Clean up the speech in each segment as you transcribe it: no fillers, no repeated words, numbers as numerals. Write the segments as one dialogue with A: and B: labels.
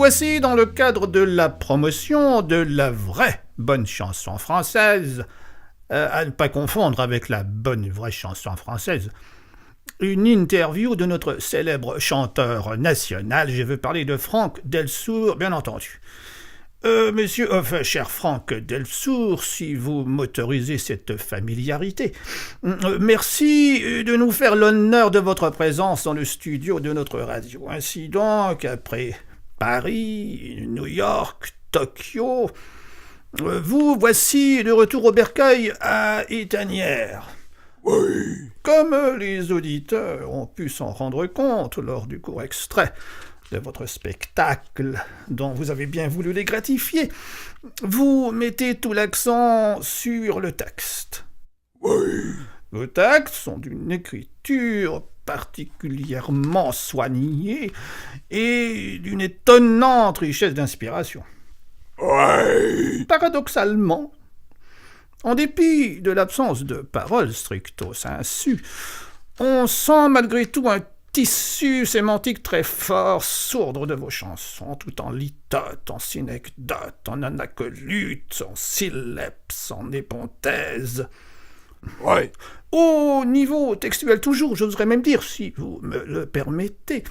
A: voici dans le cadre de la promotion de la vraie bonne chanson française, à ne pas confondre avec la bonne vraie chanson française, une interview de notre célèbre chanteur national. Je veux parler de Franck Delsour, bien entendu. Cher Franck Delsour, si vous m'autorisez cette familiarité, merci de nous faire l'honneur de votre présence dans le studio de notre radio. Ainsi donc, après Paris, New York, Tokyo, vous voici de retour au bercail à Étanières.
B: Oui.
A: Comme les auditeurs ont pu s'en rendre compte lors du court extrait de votre spectacle, dont vous avez bien voulu les gratifier, vous mettez tout l'accent sur le texte.
B: Oui.
A: Vos textes sont d'une écriture particulièrement soignée et d'une étonnante richesse d'inspiration.
B: Oui.
A: Paradoxalement, en dépit de l'absence de paroles stricto sensu, on sent malgré tout un tissu sémantique très fort sourdre de vos chansons, tout en litote, en synecdote, en anacolute, en syllèpes, en éponthèse.
B: Oui.
A: Au niveau textuel toujours, j'oserais même dire, si vous me le permettez,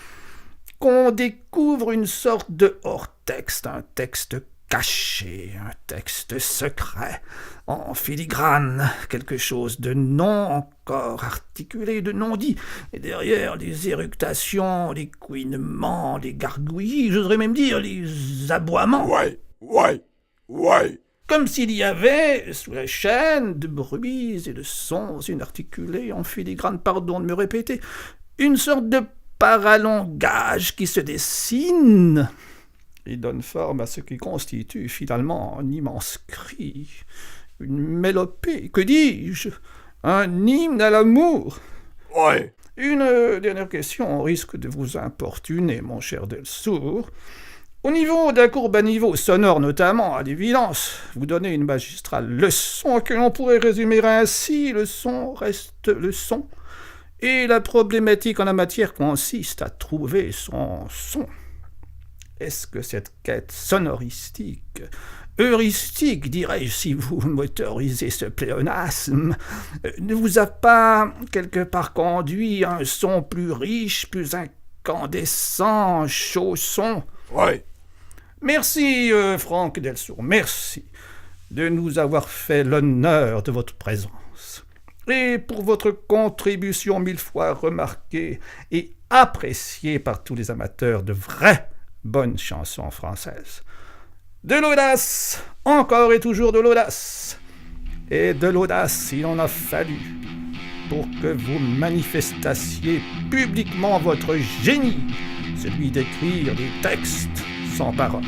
A: qu'on découvre une sorte de hors-texte, un texte caché, un texte secret, en filigrane, quelque chose de non encore articulé, de non dit, et derrière les éructations, les couinements, les gargouillis, j'oserais même dire les aboiements.
B: Ouais.
A: Comme s'il y avait, sous la chaîne de bruits et de sons inarticulés, en filigrane, pardon de me répéter, une sorte de paralongage qui se dessine et donne forme à ce qui constitue finalement un immense cri, une mélopée, que dis-je, un hymne à l'amour.
B: Ouais.
A: Une dernière question risque de vous importuner, mon cher Delsour. Au niveau d'un court bas niveau sonore notamment, à l'évidence, vous donnez une magistrale leçon que l'on pourrait résumer ainsi: le son reste le son, et la problématique en la matière consiste à trouver son son. Est-ce que cette quête sonoristique, heuristique, dirais-je, si vous m'autorisez ce pléonasme, ne vous a pas quelque part conduit à un son plus riche, plus incandescent, chaud son?
B: Ouais.
A: Merci, Franck Delsour, merci de nous avoir fait l'honneur de votre présence et pour votre contribution 1000 fois remarquée et appréciée par tous les amateurs de vraies bonnes chansons françaises. De l'audace, encore et toujours de l'audace. Et de l'audace, il en a fallu pour que vous manifestassiez publiquement votre génie, celui d'écrire des textes sans parole.